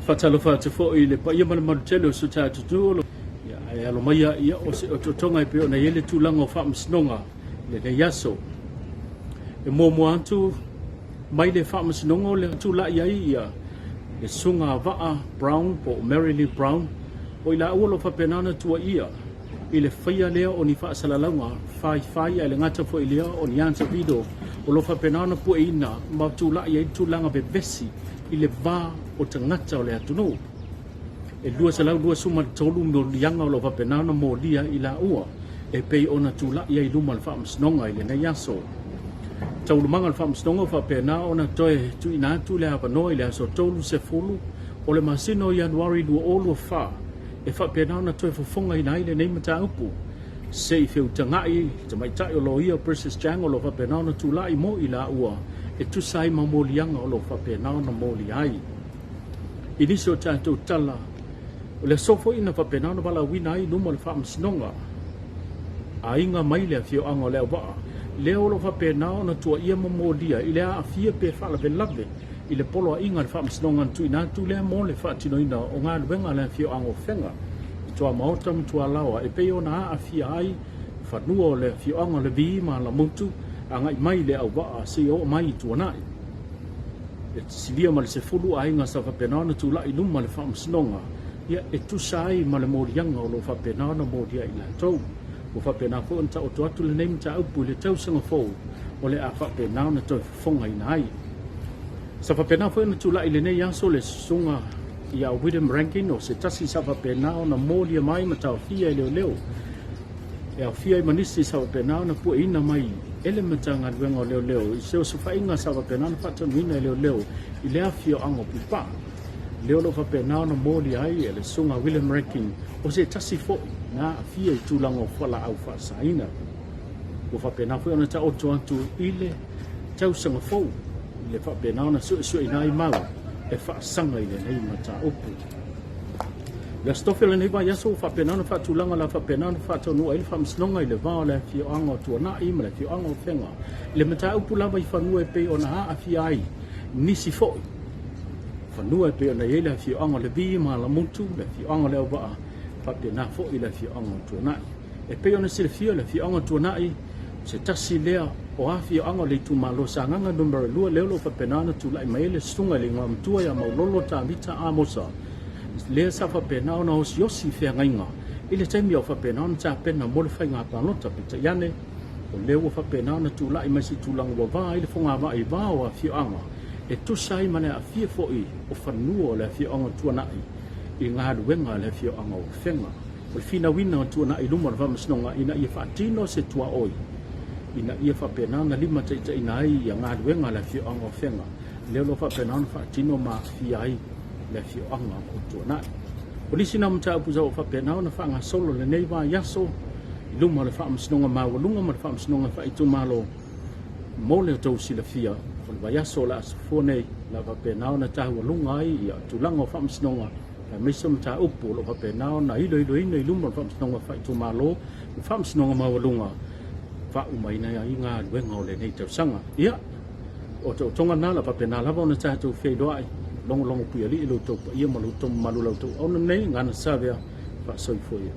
fatalo fatu fo ile pa ia mal telo su ta tu ya lo mai ia o se o tonga pe ona ele tu lango fa msnonga le de yaso e mo antu mai le fa msnonga le tu la ia le sunga va brown po merrily brown o ila o lo fa penana tu ia ile faia lea o ni fa salalanga fai ele ngata fo ile o ni ansa video o lo fa penana po ina ma tu la ia tu langa be vesi ile va o tangata o le atunu e lua salau lua suma tolu no yanga o lo fa penana mo dia ila ua e pei ona tu la ia luma fa msnonga ile na yaso tolu manga fa msnonga fa pena ona toe tu ina tu le apa no ile so tolu se fulu o le masino januari lu olu fa e fa pena ona toe fofonga ina ile nei mata upu se fe utangai te mai tai o lo ia versus jango lo fa pena ona tu la i mo ila ua e tu sai mamolianga o lo fa pena ona moli ai iniso tanto tala o le sofo ina fa pena ona bala wina ai no mo le fa msnonga ainga mai le fio anga le ba le o lo fa pena ona tu ia mamolia ile a fia pe fa la velave ile polo inga le fa msnonga tu ina tu le mo le fa tino ina o nga wenga le fio anga fenga tu a mautam tu alawa e pe ona a fia ai fa nuo le fio anga le vi ma la mutu anga mai le au ba se o mai tu na e silia mal se fulu ainga sa fa pena ona tu la i luma le fa msnonga ia e tu sai ma le morianga o lo fa pena ona modia ila tou o fa pena fo nta o toatu le nei mta upu le tau sanga fo o le a fa pena ona to fonga ina ai sa fa pena fo na tu la ile nei yaso le sunga ia Widem ranking o se tasi sa fa pena ona modia mai mata fia leo leo e fia manisi sa fa pena ona pu ina mai ele matanga wenga leo leo i se o fa inga sa fa pena na fa tona leo leo i le afio ango pipa leo lo fa pena ona modia ai ele sunga William ranking o se tasi fo na fia i tulango fala au fa saina o fa pena fo ona ta o tu ile tau sanga fo le fa pena ona su ina i mau e fa sanga ile nei mata upu la stofele nei va yaso fa pena ona fa tulanga la fa pena ona fa tonu ile fa msnonga ile va le fi anga tu na i mala fi anga fenga le mata upu la vai fa nu e pe ona a fi ai nisi fo fa nu e pe ona ile fi anga le vi ma la mutu le fi anga le va fa pena fo ile fi anga tu na e pe ona se fi le fi anga tu na i se tasi lea o afi anga le tu malo sanga number lu le lo fa pena na tu lai mai le sunga le ngam tu ya mau lolo ta vita amosa le sa fa pena ona os yosi fe ngainga ile temi o fa pena on ta pena mo le fa nga pa no ta pita yane o le o fa pena na tu lai mai si tu lang wa va ile fonga va i va o afi anga e tu sai mana afi fo i o fa nuo le afi anga tu na i nga du wenga le afi anga o fenga o fina wina tu na i lumo va msnonga ina i fa tino se tua oi ina ia fa pena nga lima taita ina ai ya nga wenga la fi anga fenga le lo fa pena fa tino ma fi ai le fi anga ko to na polisi na mta pu za fa pena na fa nga solo le nei ba yaso luma le fa msnonga ma lunga ma fa msnonga fa itu malo mo le to si la fia ko ba yaso la fo nei la fa pena na ta lunga ai ya tu langa fa msnonga la misom ta upu lo fa pena na i do nei luma fa msnonga fa itu malo fa msnonga ma lunga fa umai na inga wenga le nei tau sanga ia o to tonga na la pa pena la bona ta tu fe do ai long pu ali lo to ia malu to malu lo to on nei Ganasavea fa soi foi